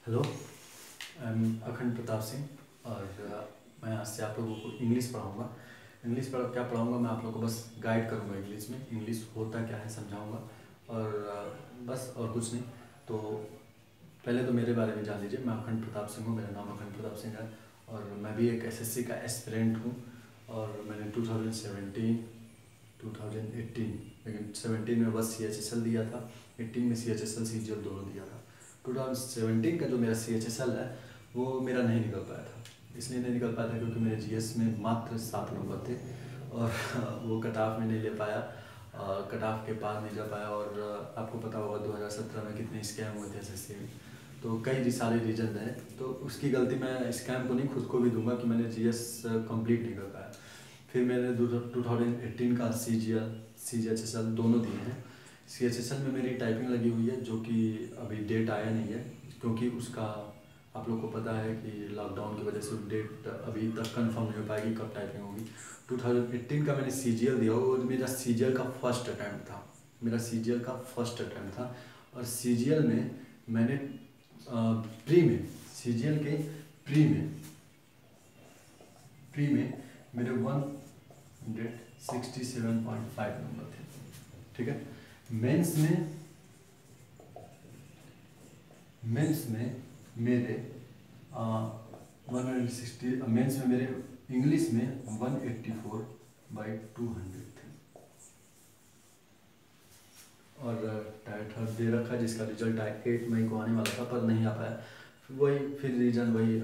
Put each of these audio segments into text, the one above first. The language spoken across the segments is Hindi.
हेलो, आई एम अखंड प्रताप सिंह और मैं आज से आप लोगों को इंग्लिश पढ़ाऊँगा। क्या पढ़ाऊँगा, मैं आप लोगों को बस गाइड करूँगा इंग्लिश में। इंग्लिश होता क्या है समझाऊँगा और बस और कुछ नहीं। तो पहले तो मेरे बारे में जान लीजिए। मैं अखंड प्रताप सिंह हूँ, मेरा नाम अखंड प्रताप सिंह है और मैं भी एक एसएससी का एस्पिरेंट हूँ। और मैंने 2017 2018 लेकिन 17 में बस CHSL दिया था, 18 में CHSL CGL दोनों दिया था। 2017 का जो मेरा CHSL है वो मेरा नहीं निकल पाया था। इसलिए नहीं निकल पाया था क्योंकि मेरे GS में मात्र 7 नंबर थे और वो कट ऑफ में नहीं ले पाया, कट ऑफ के पार नहीं जा पाया। और आपको पता होगा 2017 में कितने स्कैम हुए थे SSC में, तो कई सारे रीजन हैं। तो उसकी गलती मैं स्कैम को नहीं, खुद को भी दूंगा कि मैंने GS कंप्लीट नहीं कर पाया। फिर मैंने 2018 का CGL CHSL दोनों दिए हैं। CHSL में मेरी टाइपिंग लगी हुई है, जो कि अभी डेट आया नहीं है क्योंकि उसका आप लोग को पता है कि लॉकडाउन की वजह से डेट अभी तक कंफर्म नहीं हो पाएगी कब टाइपिंग होगी। 2018 का मैंने CGL दिया और मेरा CGL का फर्स्ट अटैम्प्ट था। और CGL में मैंने प्री में CGL के प्री में मेरे 167.5 नंबर थे, ठीक है। मेंस में मेरे 160, मेंस में मेरे इंग्लिश में 184/200 थे। और टाइट हर्ट दे रखा जिसका रिजल्ट 8 मई को आने वाला था पर नहीं आ पाया। फिर रीजन वही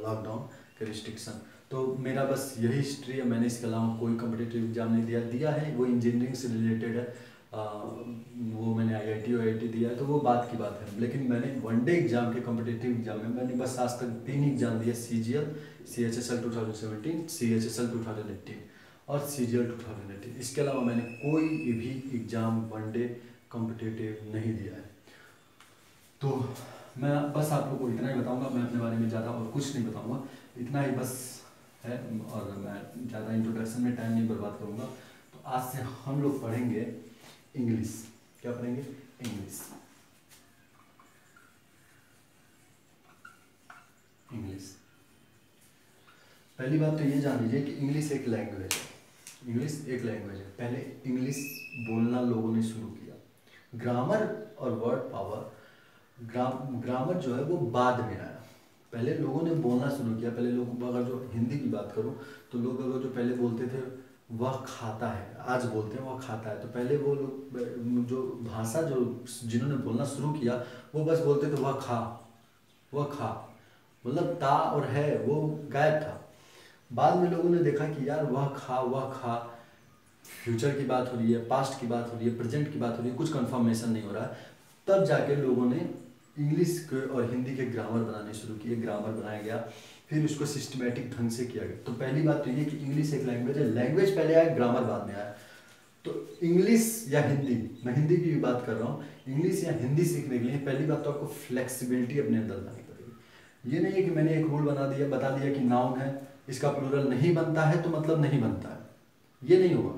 लॉकडाउन के रिस्ट्रिक्शन। तो मेरा बस यही हिस्ट्री है। मैंने इसके अलावा कोई कॉम्पिटिटिव एग्जाम नहीं दिया है, वो इंजीनियरिंग से रिलेटेड है। वो मैंने IIT OIT दिया है तो वो बात की बात है। लेकिन मैंने वनडे एग्जाम के कॉम्पिटिटिव एग्जाम में मैंने बस आज तक 3 एग्जाम दिए, CGL CHSL 2017, CHSL 2018 और CGL 2018। इसके अलावा मैंने कोई भी एग्जाम वनडे कॉम्पिटिटिव नहीं दिया है। तो मैं बस आप लोग को इतना ही बताऊंगा, मैं अपने बारे में ज़्यादा और कुछ नहीं बताऊंगा, इतना ही बस है। और मैं ज़्यादा इंट्रोडक्शन में टाइम नहीं बर्बाद करूंगा। तो आज से हम लोग पढ़ेंगे इंग्लिश। क्या पढ़ेंगे? इंग्लिश। पहली बात तो ये जान लीजिए कि इंग्लिश एक लैंग्वेज है। पहले इंग्लिश बोलना लोगों ने शुरू किया। ग्रामर और वर्ड पावर, ग्रामर जो है वो बाद में आया। पहले लोगों ने बोलना शुरू किया। पहले लोग, अगर जो हिंदी की बात करूं तो लोग अगर जो पहले बोलते थे वह खाता है, आज बोलते हैं वह खाता है। तो पहले वो लोग जो भाषा जो जिन्होंने बोलना शुरू किया वो बस बोलते थे वह खा, मतलब ता और है वो गायब था। बाद में लोगों ने देखा कि यार वह खा फ्यूचर की बात हो रही है, पास्ट की बात हो रही है, प्रेजेंट की बात हो रही है, कुछ कंफर्मेशन नहीं हो रहा है। तब जाके लोगों ने इंग्लिश के और हिंदी के ग्रामर बनाने शुरू किए। ग्रामर बनाया गया, फिर उसको सिस्टमेटिक ढंग से किया गया। तो पहली बात तो ये कि इंग्लिश एक लैंग्वेज है। लैंग्वेज पहले आया, ग्रामर बाद में आया। तो इंग्लिश या हिंदी, मैं हिंदी की भी बात कर रहा हूँ, इंग्लिश या हिंदी सीखने के लिए पहली बात तो आपको फ्लेक्सिबिलिटी अपने अंदर लानी पड़ेगी। ये नहीं है कि मैंने एक रूल बता दिया कि नाउन है, इसका प्लूरल नहीं बनता है तो मतलब नहीं बनता है, ये नहीं होगा।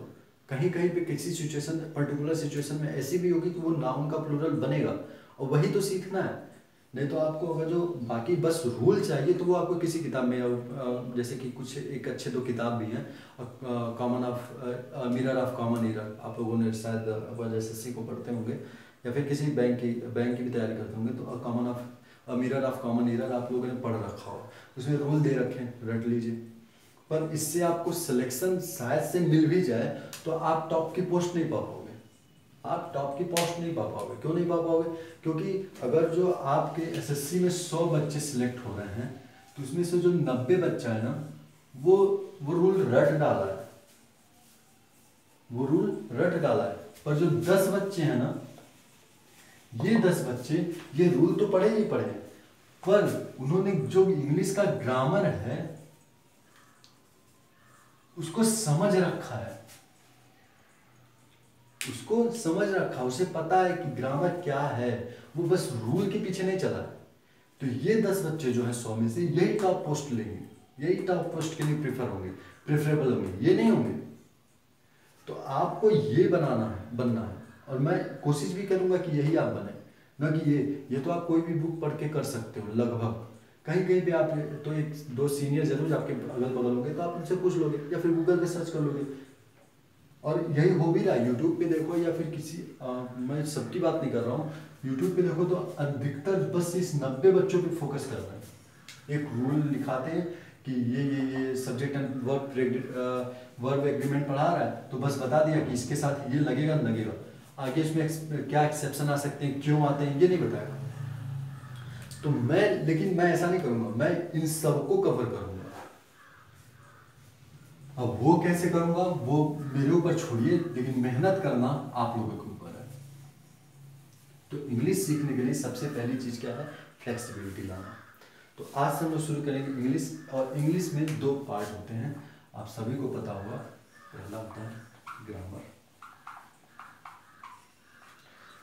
कहीं कहीं पे किसी सिचुएशन, पर्टिकुलर सिचुएशन में ऐसी भी होगी कि वो नाउन का प्लूरल बनेगा और वही तो सीखना है। नहीं तो आपको अगर जो बाकी बस रूल चाहिए तो वो आपको किसी किताब में, जैसे कि कुछ एक अच्छे दो किताब भी हैं, मिरर ऑफ कॉमन एरर, आप लोगों ने शायद SSC को पढ़ते होंगे या फिर किसी बैंक की भी तैयारी करते होंगे। तो मिरर ऑफ कॉमन एरर आप लोगों ने पढ़ रखा हो, उसमें रूल दे रखे हैं, रट लीजिए। पर इससे आपको सिलेक्शन शायद से मिल भी जाए तो आप टॉप की पोस्ट नहीं पा पाओगे। क्यों नहीं पा पाओगे? क्योंकि अगर जो आपके SSC में 100 बच्चे सिलेक्ट हो रहे हैं तो उसमें से जो 90 बच्चा है ना, वो रूल रट डाला है। पर जो 10 बच्चे हैं ना, ये 10 बच्चे ये रूल तो पढ़े ही पढ़े, पर उन्होंने जो इंग्लिश का ग्रामर है उसको समझ रखा है, उसे पता है कि ग्रामर क्या है, वो बस रूल के पीछे नहीं चला है। तो ये 10 बच्चे जो है 100 में से यही टॉप पोस्ट लेंगे, यही टॉप पोस्ट के लिए प्रेफरेबल होंगे, ये नहीं होंगे। तो आपको ये बनना है और मैं कोशिश भी करूंगा कि यही आप बने। ना कि ये तो आप कोई भी बुक पढ़ के कर सकते हो लगभग, कहीं कहीं पे आप तो एक दो सीनियर जरूर आपके अगल बगल होंगे तो आप उनसे पूछ लोगे या फिर गूगल पे सर्च कर लोगे। और यही हो भी रहा है, यूट्यूब पे देखो या फिर किसी मैं सबकी बात नहीं कर रहा हूँ, यूट्यूब पे देखो तो अधिकतर बस इस 90 बच्चों पे फोकस कर रहे हैं। एक रूल दिखाते हैं कि ये सब्जेक्ट एंड वर्ब एग्रीमेंट पढ़ा रहा है तो बस बता दिया कि इसके साथ ये लगेगा लगेगा, आगे इसमें क्या एक्सेप्शन आ सकते हैं, क्यों आते हैं, ये नहीं बताएगा। तो लेकिन मैं ऐसा नहीं करूँगा, मैं इन सबको कवर करूँगा। अब वो कैसे करूँगा वो मेरे ऊपर छोड़िए, लेकिन मेहनत करना आप लोगों के ऊपर है। तो इंग्लिश सीखने के लिए सबसे पहली चीज़ क्या है, फ्लेक्सिबिलिटी लाना। तो आज से हम लोग शुरू करेंगे इंग्लिश, और इंग्लिश में दो पार्ट होते हैं, आप सभी को पता होगा। पहला होता है ग्रामर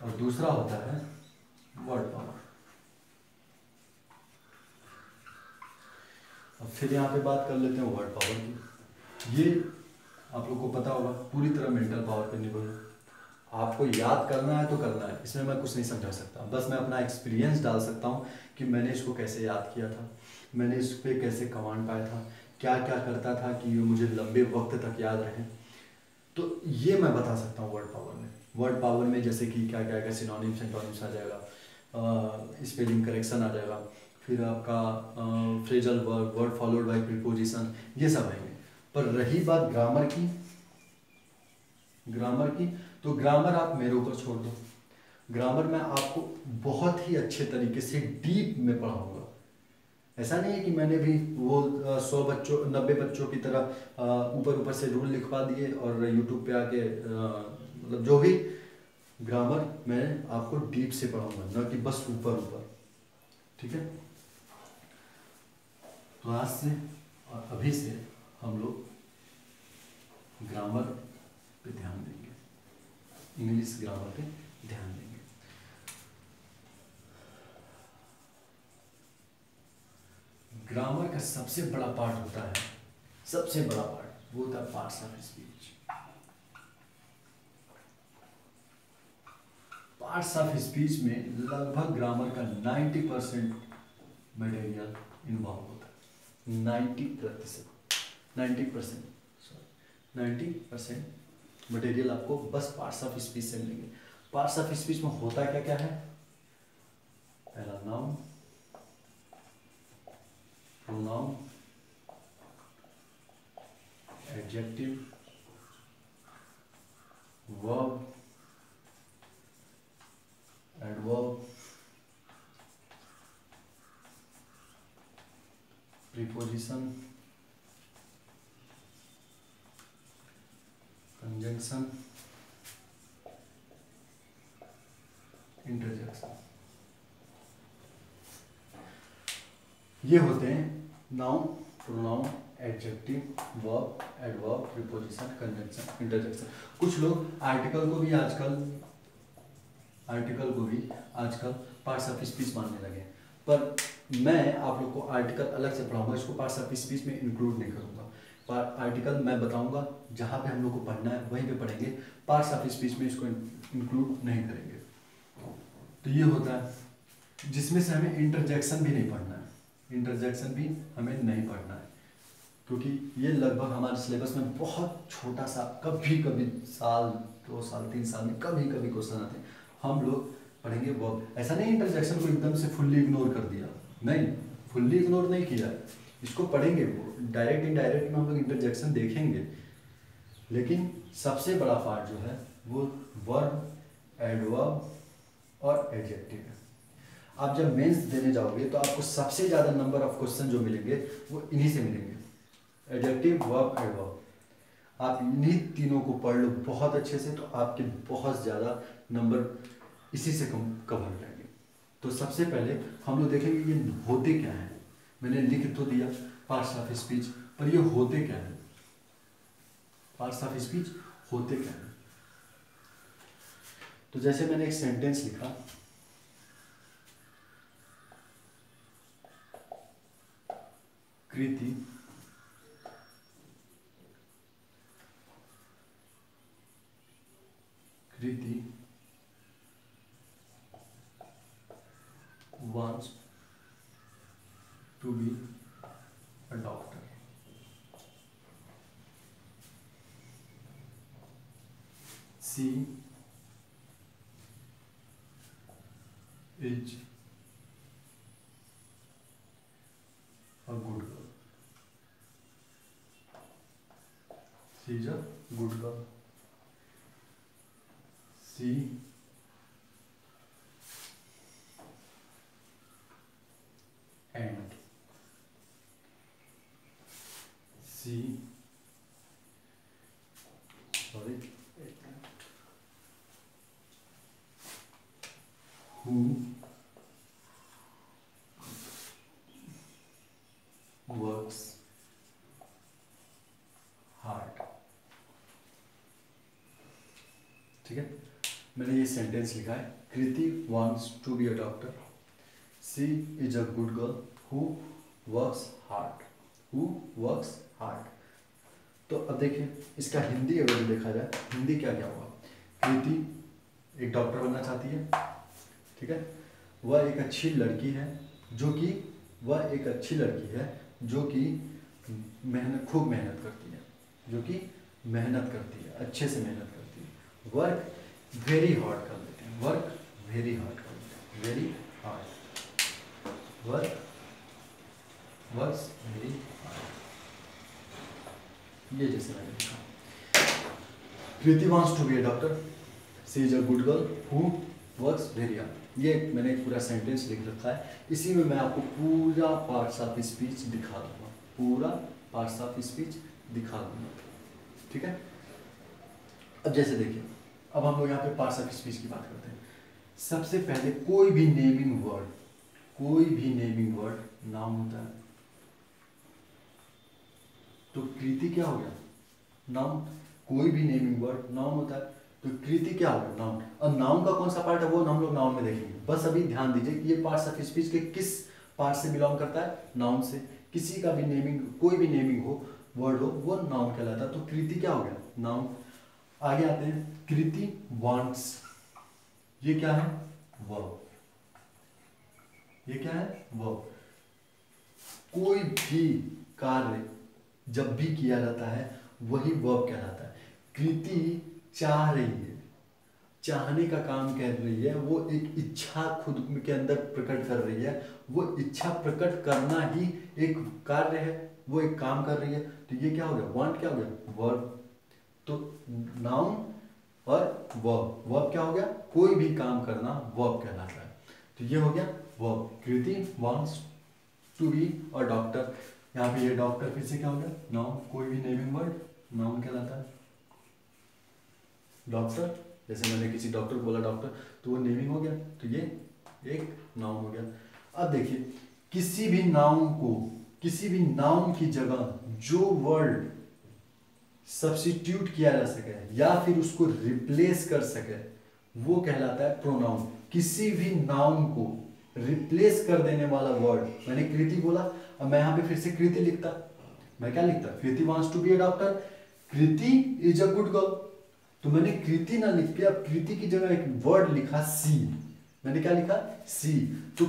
और दूसरा होता है वर्ड पावर। अब फिर यहाँ पे बात कर लेते हैं वर्ड पावर की। ये आप लोग को पता होगा पूरी तरह मेंटल पावर पे निर्भर है। आपको याद करना है तो करना है, इसमें मैं कुछ नहीं समझा सकता, बस मैं अपना एक्सपीरियंस डाल सकता हूँ कि मैंने इसको कैसे याद किया था, मैंने इस पर कैसे कमांड पाया था, क्या क्या करता था कि ये मुझे लंबे वक्त तक याद रहे। तो ये मैं बता सकता हूँ वर्ड पावर में। वर्ड पावर में जैसे कि क्या क्या क्या सिनोनिम्स एंटोनिम्स आ जाएगा, स्पेलिंग करेक्शन आ जाएगा, फिर आपका phrasal verb, word followed by preposition, ये सब आएंगे। पर रही बात ग्रामर की तो ग्रामर आप मेरे ऊपर छोड़ दो। ग्रामर में आपको बहुत ही अच्छे तरीके से डीप में पढ़ाऊंगा। ऐसा नहीं है कि मैंने भी वो 90 बच्चों की तरह ऊपर से रूल लिखवा दिए और यूट्यूब पे आके मतलब जो भी ग्रामर मैं आपको डीप से पढ़ाऊंगा, ना कि बस ऊपर। ठीक है, तो आज से और अभी से हम लोग ग्रामर पे ध्यान देंगे, इंग्लिश ग्रामर पे ध्यान देंगे। ग्रामर का सबसे बड़ा पार्ट होता है, सबसे बड़ा पार्ट वो होता है parts of speech. Parts of speech में लगभग ग्रामर का 90% मटेरियल इन्वॉल्व होता है। 90% मटेरियल आपको बस पार्ट्स ऑफ स्पीच से मिलेंगे। पार्ट्स ऑफ स्पीच में होता क्या क्या है, पहला noun, pronoun, adjective, verb, adverb, preposition, conjunction, interjection. ये होते हैं noun, pronoun, adjective, verb, adverb, preposition, conjunction, interjection. कुछ लोग आर्टिकल को भी आजकल पार्ट्स ऑफ स्पीच मानने लगे, पर मैं आप लोग को आर्टिकल अलग से पढ़ाऊंगा, इसको पार्ट्स ऑफ स्पीच में इंक्लूड नहीं करूंगा। आर्टिकल मैं बताऊंगा जहाँ पे हम लोग को पढ़ना है वहीं पे पढ़ेंगे, पार्ट्स ऑफ स्पीच में इसको इंक्लूड नहीं करेंगे। तो ये होता है जिसमें से हमें इंटरजेक्शन भी नहीं पढ़ना है, इंटरजेक्शन भी हमें नहीं पढ़ना है, क्योंकि ये लगभग हमारे सिलेबस में बहुत छोटा सा, कभी कभी साल 2 साल 3 साल में कभी कभी क्वेश्चन आते हैं, हम लोग पढ़ेंगे वर्ब। ऐसा नहीं इंटरजेक्शन को एकदम से फुल्ली इग्नोर कर दिया, नहीं, फुल्ली इग्नोर नहीं किया, इसको पढ़ेंगे, डायरेक्ट इनडायरेक्ट में हम लोग इंटरजेक्शन देखेंगे। लेकिन सबसे बड़ा पार्ट जो है वो वर्ब, एडवर्ब और एडजेक्टिव है। आप जब मेंस देने जाओगे तो आपको सबसे ज़्यादा नंबर ऑफ क्वेश्चन जो मिलेंगे वो इन्हीं से मिलेंगे, एडजेक्टिव, वर्ब, एडवर्ब। आप इन्हीं तीनों को पढ़ लो बहुत अच्छे से, तो आपके बहुत ज़्यादा नंबर इसी से कवर हो जाएंगे। तो सबसे पहले हम लोग देखेंगे ये होते क्या हैं। मैंने लिख तो दिया पार्ट्स ऑफ स्पीच, पर ये होते क्या हैं, पार्ट्स ऑफ स्पीच होते क्या हैं। तो जैसे मैंने एक सेंटेंस लिखा, कृति wants to be a doctor. She is a good girl. She is a good girl. She and she who works hard. ठीक है, मैंने ये सेंटेंस लिखा है, कृति wants to be a doctor. She is a good girl who works hard. Who works hard. तो अब देखिए इसका हिंदी अगर देखा जाए, हिंदी क्या क्या हुआ। कृति एक डॉक्टर बनना चाहती है, ठीक है। वह एक अच्छी लड़की है जो कि खूब मेहनत करती है, अच्छे से मेहनत करती है। वर्क वेरी हार्ड कर देते हैं, वर्क वेरी हार्ड कर देते हैं, very hard, works very hard. ये जैसे मैंने लिखा, Kriti wants to be a doctor, she is a good girl who works very hard. ये मैंने एक पूरा सेंटेंस लिख रखा है, इसी में मैं आपको पूरा पार्ट्स ऑफ स्पीच दिखा दूंगा, ठीक है। अब जैसे देखिए, अब हम लोग यहाँ पे पार्ट्स ऑफ स्पीच की बात करते हैं। सबसे पहले कोई भी नेमिंग वर्ड नाउन होता है, तो कृति क्या हो गया, नाउन। कोई भी नेमिंग वर्ड नाउन होता है, तो कृति क्या होगा, नाउन। अब नाउन का कौन सा पार्ट है वो हम लोग नाउन में देखेंगे। बस अभी ध्यान दीजिए कि ये पार्ट्स ऑफ स्पीच के किस पार्ट से बिलोंग करता है, नाउन से। किसी का भी नेमिंग, कोई भी नेमिंग हो, वर्ड हो, वो नाउन कहलाता है। तो कृति क्या हो गया, नाउन। आगे आते हैं, कृति वांट्स, ये क्या है, वर्ब। कोई भी कार्य जब भी किया जाता है वही वर्ब कहलाता है। कृति चाह रही है, चाहने का काम कर रही है, वो एक इच्छा खुद के अंदर प्रकट कर रही है, वो इच्छा प्रकट करना ही एक कार्य है, वो एक काम कर रही है। तो ये क्या हो गया, वांट क्या हो गया, वर्ब। तो नाउन और वर्ब क्या हो गया, कोई भी काम करना वर्ब कहलाता है। तो ये हो गया verb. Kriti wants to be a doctor, यहाँ पे ये डॉक्टर फिर से क्या हो गया, नाउन। कोई भी नेमिंग वर्ड नाउन कहलाता है। डॉक्टर, जैसे मैंने किसी डॉक्टर को बोला डॉक्टर, तो वो नेमिंग हो गया, तो ये एक नाउन हो गया। अब देखिए, किसी भी नाउन की जगह जो वर्ड सब्स्टिट्यूट किया जा सके या फिर उसको रिप्लेस कर सके वो कहलाता है प्रोनाउन। किसी भी नाउन को रिप्लेस कर देने वाला वर्ड, मैंने कृति बोला, अब मैं यहाँ पे फिर से कृति लिखता, मैं क्या लिखता, Kriti wants to be a doctor, Kriti is a good girl. तो मैंने कृति ना लिख के अब कृति की जगह एक वर्ड लिखा सी। मैंने क्या लिखा, सी। तो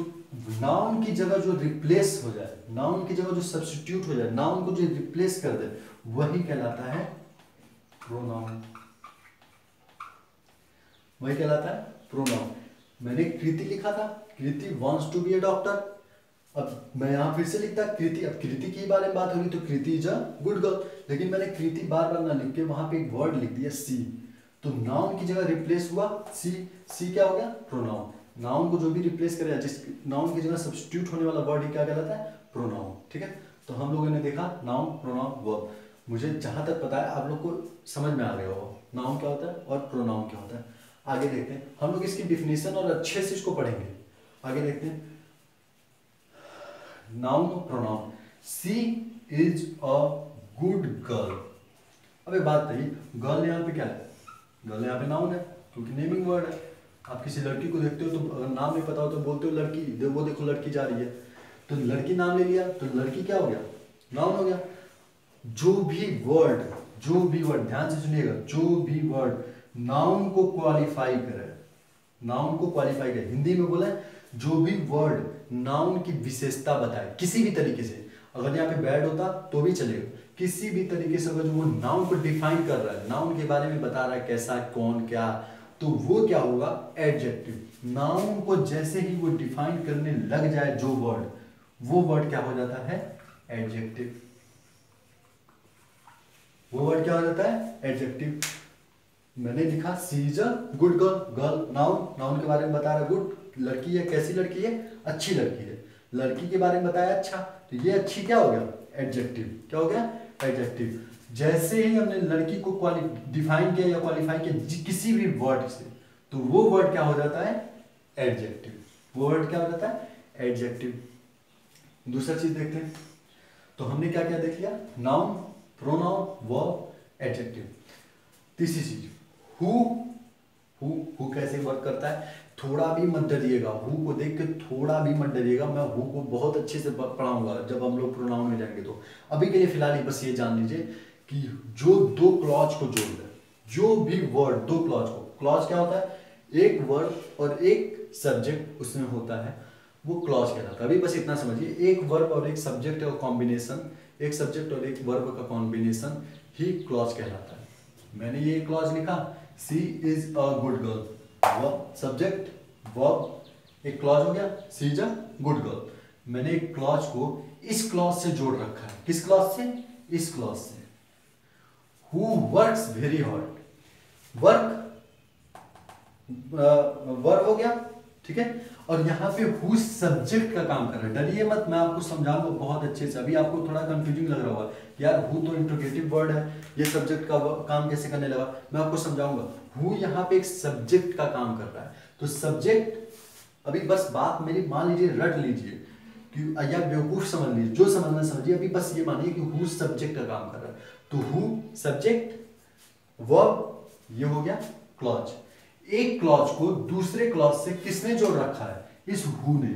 नाउन की जगह जो रिप्लेस हो जाए, नाउन की जगह जो सब्स्टिट्यूट हो जाए, नाउन को जो रिप्लेस कर दे, वही कहलाता है प्रोनाउन, वही कहलाता है प्रोनाउन। मैंने कृति लिखा था, Kriti wants to be a doctor. अब मैं यहां फिर से लिखता कृति, अब कृति की बारे में बात होगी तो कृति इज अ गुड गर्ल, लेकिन मैंने कृति बार बार ना लिख के वहां पे एक वर्ड लिख दिया सी। तो नाउन की जगह रिप्लेस हुआ सी, सी क्या हो गया, प्रोनाउन। नाउन को जो भी रिप्लेस करेगा, जिस नाउन की जगह सब्स्टिट्यूट होने वाला वर्ड ही क्या कहलाता है, प्रोनाउन। ठीक है, तो हम लोगों ने देखा नाउन, प्रोनाउन, वर्ब। मुझे जहां तक पता है आप लोग को समझ में आ गया होगा नाउन क्या होता है और प्रोनाउन क्या होता है। आगे देखते हैं, हम लोग इसकी डिफिनेशन और अच्छे से इसको पढ़ेंगे। आगे देखते हैं, नाउन और pronoun. She is a good girl. अब एक बात रही, गर्ल यहाँ पे क्या है, गर्ल यहाँ पे नाउन है क्योंकि नेमिंग वर्ड है। आप किसी लड़की को देखते हो तो अगर नाम नहीं पता हो तो बोलते हो लड़की, वो देखो लड़की जा रही है, तो लड़की नाम ले लिया तो लड़की क्या हो गया, नाउन हो गया। जो भी वर्ड ध्यान से सुनिएगा, जो भी वर्ड नाउन को क्वालिफाई करे, नाउन को क्वालिफाई करे, हिंदी में बोला जो भी वर्ड नाउन की विशेषता बताए किसी भी तरीके से, अगर यहाँ पे बैड होता तो भी चलेगा, किसी भी तरीके से अगर जो वो नाउन को डिफाइन कर रहा है, नाउन के बारे में बता रहा है कैसा, कौन, क्या, तो वो क्या होगा, एडजेक्टिव। नाउन को जैसे ही वो डिफाइन करने लग जाए जो वर्ड, वो वर्ड क्या हो जाता है, एडजेक्टिव। वो वर्ड क्या हो जाता है, एडजेक्टिव। मैंने लिखा she is a good girl, girl noun, noun के बारे में बता रहा है, गुड लड़की है, कैसी लड़की है, अच्छी लड़की है। लड़की के बारे में बताया अच्छा, तो ये अच्छी क्या हो गया, एडजेक्टिव। क्या हो गया, एडजेक्टिव। जैसे ही हमने लड़की को डिफाइन किया या क्वालिफाई किया किसी भी वर्ड से, तो वो वर्ड क्या हो जाता है, एडजेक्टिव। वो वर्ड क्या हो जाता है, एडजेक्टिव। दूसरा चीज देखते हैं, तो हमने क्या क्या देख लिया, नाउन, प्रोनाउन, वर्ब, एडजेक्टिव। तीसरी चीज, हु कैसे वर्क करता है, थोड़ा भी मत डरिएगा, हु को देख के थोड़ा भी मत डरिएगा। मैं हु को बहुत अच्छे से पढ़ाऊंगा जब हम लोग प्रोनाउन में जाएंगे। तो अभी के लिए फिलहाल ही बस ये जान लीजिए कि जो दो क्लॉज को जोड़ रहे, जो भी वर्ड दो क्लॉज को, क्लॉज क्या होता है, एक वर्ड और एक सब्जेक्ट उसमें होता है, वो क्लॉज कहलाता है। अभी बस इतना समझिए, एक वर्ब और एक सब्जेक्ट का कॉम्बिनेशन, एक सब्जेक्ट और एक वर्ब का कॉम्बिनेशन ही क्लॉज कहलाता है। मैंने ये क्लॉज लिखा, she is a good girl, verb subject verb, एक क्लॉज हो गया, she is a good girl. मैंने एक क्लॉज को इस क्लॉज से जोड़ रखा है, किस क्लॉज से, इस क्लॉज से। Who works very hard, work verb हो गया, ठीक है। और यहाँ पे हु सब्जेक्ट का काम कर रहा है। डरिए मत, मैं आपको समझाऊंगा बहुत अच्छे से। अभी आपको थोड़ा कंफ्यूजिंग लग रहा होगा कि यार हु तो इंट्रोगेटिव वर्ड है, ये सब्जेक्ट का काम कैसे करने लगा। मैं आपको समझाऊंगा, हु यहाँ पे एक सब्जेक्ट का काम कर रहा है। तो सब्जेक्ट, अभी बस बात मेरी मान लीजिए, रट लीजिए कि या बेवकूफ समझ लीजिए, जो समझना समझिए। अभी बस ये मानिए कि हु सब्जेक्ट का काम कर रहा है। तो हु सब्जेक्ट, वर्ब, ये हो गया क्लॉज। एक क्लॉज को दूसरे क्लॉज से किसने जोड़ रखा है, इस हु ने।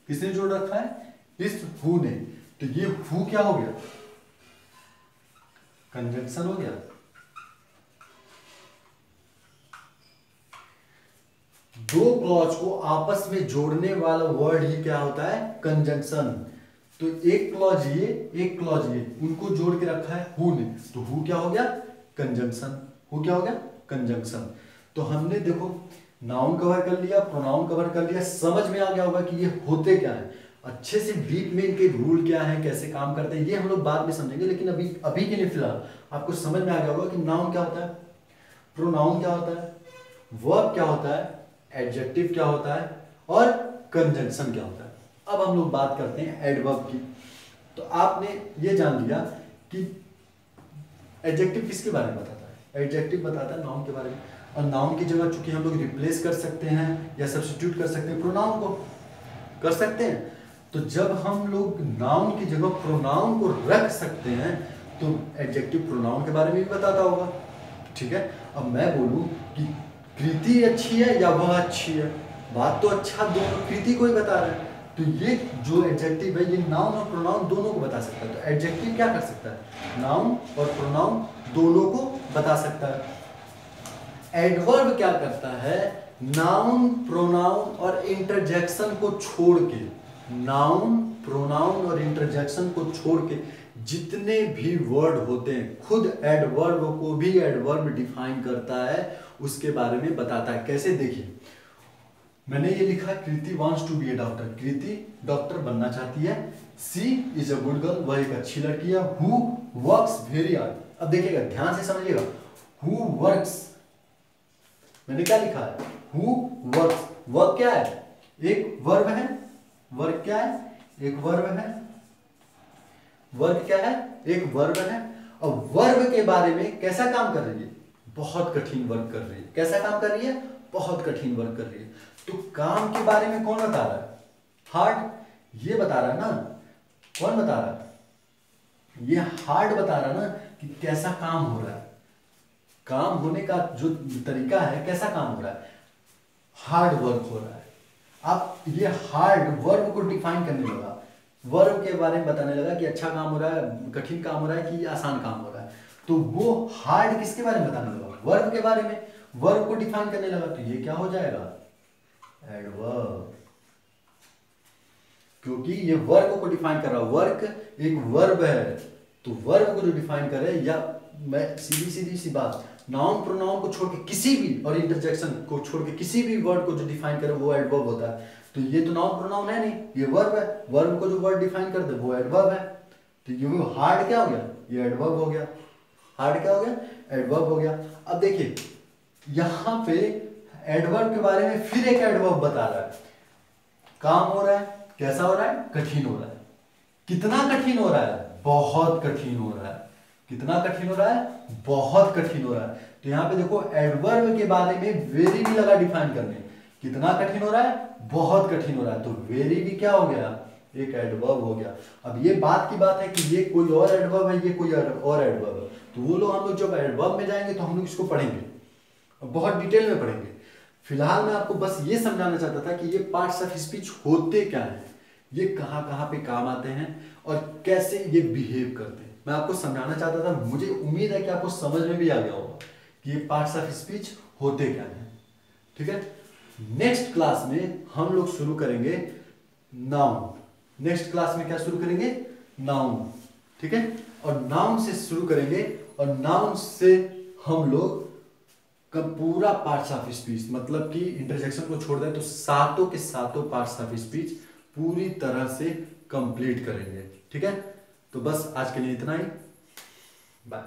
किसने जोड़ रखा है, इस हु ने। तो ये हु क्या हो गया, कंजंक्शन हो गया। दो क्लॉज को आपस में जोड़ने वाला वर्ड ही क्या होता है, कंजंक्शन। तो एक क्लॉज ये, एक क्लॉज ये, उनको जोड़ के रखा है हु ने, तो हु क्या हो गया, कंजंक्शन। हु क्या हो गया, कंजंक्शन। तो हमने देखो नाउन कवर कर लिया, प्रोनाउन कवर कर लिया, समझ में आ गया होगा कि ये होते क्या है। अच्छे से डीप में इनके रूल क्या है, कैसे काम करते हैं, ये हम लोग बाद में समझेंगे। लेकिन अभी के लिए फिलहाल आपको समझ में आ गया होगा कि नाउन क्या होता है, प्रोनाउन क्या होता है, वर्ब क्या होता है, एडजेक्टिव क्या होता है, और कंजंक्शन क्या होता है। अब हम लोग बात करते हैं एडवर्ब की। तो आपने ये जान लिया कि एडजेक्टिव किसके बारे में बताता है, एडजेक्टिव बताता है नाउन के बारे में। और नाउन की जगह चूंकि हम लोग रिप्लेस कर सकते हैं या सब्स्टिट्यूट कर सकते हैं, प्रोनाउन को कर सकते हैं। तो जब हम लोग नाउन की जगह प्रोनाउन को रख सकते हैं, तो एडजेक्टिव प्रोनाउन के बारे में भी बताता होगा, ठीक है। अब मैं बोलूं कि कृति अच्छी है या वह अच्छी है, बात तो अच्छा दोनों कृति को ही बता रहा है। तो ये जो एडजेक्टिव है, ये नाउन और प्रोनाउन दोनों को बता सकता है। तो एडजेक्टिव क्या कर सकता है, नाउन और प्रोनाउन दोनों को बता सकता है। एडवर्ब क्या करता है, नाउन, प्रोनाउन और इंटरजेक्शन को छोड़ के, नाउन, प्रोनाउन और इंटरजेक्शन को छोड़ के जितने भी वर्ड होते हैं, खुद एडवर्ब को भी एडवर्ब डिफाइन करता है, उसके बारे में बताता है। कैसे, देखिए मैंने ये लिखा, Kriti wants to be a doctor, Kriti doctor बनना चाहती है। She is a good girl, वह एक अच्छी लड़की है। Who works very hard. अब देखिएगा, ध्यान से समझिएगा, हु वर्क्स, मैंने क्या लिखा है, हु वर्क्स। वर्क क्या है, एक वर्ब है। वर्क क्या है, एक वर्ब है। वर्क क्या है, एक वर्ब है। और वर्ब के बारे में कैसा काम कर रही है, बहुत कठिन वर्क कर रही है। कैसा काम कर रही है, बहुत कठिन वर्क कर रही है। तो काम के बारे में कौन बता रहा है, हार्ड, ये बता रहा है ना। कौन बता रहा है, ये हार्ड बता रहा है ना, कि कैसा काम हो रहा है, काम होने का जो तरीका है, कैसा काम हो रहा है, हार्ड वर्क हो रहा है। आप ये हार्ड वर्ब को डिफाइन करने लगा, वर्ब के बारे में बताने लगा कि अच्छा काम हो रहा है, कठिन काम हो रहा है, कि आसान काम हो रहा है। तो वो हार्ड किसके बारे में बताने लगा, वर्ब के बारे में, वर्ब को डिफाइन करने लगा। तो ये क्या हो जाएगा, एडवर्ब। क्योंकि ये वर्क को डिफाइन कर रहा है, वर्क एक वर्ब है, तो वर्ब को जो डिफाइन करे, या मैं सीधी सी बात, नाउन प्रोनाउन को छोड़ के किसी भी, और इंटरजेक्शन को छोड़ के किसी भी वर्ड को जो डिफाइन करे वो एडवर्ब होता है। तो ये तो नाउन प्रोनाउन है नहीं, ये वर्ब है, वर्ब को जो वर्ड डिफाइन कर दे वो एडवर्ब है। तो ये हार्ड क्या हो गया, ये एडवर्ब हो गया। हार्ड क्या हो गया, एडवर्ब हो गया। अब देखिए यहां पे एडवर्ब के बारे में फिर एक एडवर्ब बता रहा है, काम हो रहा है, कैसा हो रहा है, कठिन हो रहा है। कितना कठिन हो रहा है, बहुत कठिन हो रहा है। कितना कठिन हो रहा है, बहुत कठिन हो रहा है। तो यहां पे देखो एडवर्ब के बारे में वेरी भी लगा डिफाइन करने, कितना कठिन हो रहा है, बहुत कठिन हो रहा है, तो वेरी भी क्या हो गया, एक एडवर्ब हो गया। अब ये बात की बात है कि ये कोई और एडवर्ब है, ये कोई और एडवर्ब है, तो वो लोग, हम लोग जब एडवर्ब में जाएंगे तो हम लोग इसको पढ़ेंगे और बहुत डिटेल में पढ़ेंगे। फिलहाल मैं आपको बस ये समझाना चाहता था कि ये पार्ट्स ऑफ स्पीच होते क्या हैं, ये कहाँ कहाँ पे काम आते हैं और कैसे ये बिहेव करते हैं, मैं आपको समझाना चाहता था। मुझे उम्मीद है कि आपको समझ में भी आ गया होगा कि ये पार्ट्स ऑफ स्पीच होते क्या हैं। ठीक है, नेक्स्ट क्लास में हम लोग शुरू करेंगे नाउन। नेक्स्ट क्लास में क्या शुरू करेंगे, नाउन। ठीक है, और नाउन से शुरू करेंगे, और नाउन से हम लोग का पूरा पार्ट्स ऑफ स्पीच, मतलब कि इंटरजेक्शन को छोड़ दें तो सातों के सातों पार्ट्स ऑफ स्पीच पूरी तरह से कंप्लीट करेंगे। ठीक है, तो बस आज के लिए इतना ही, बाय।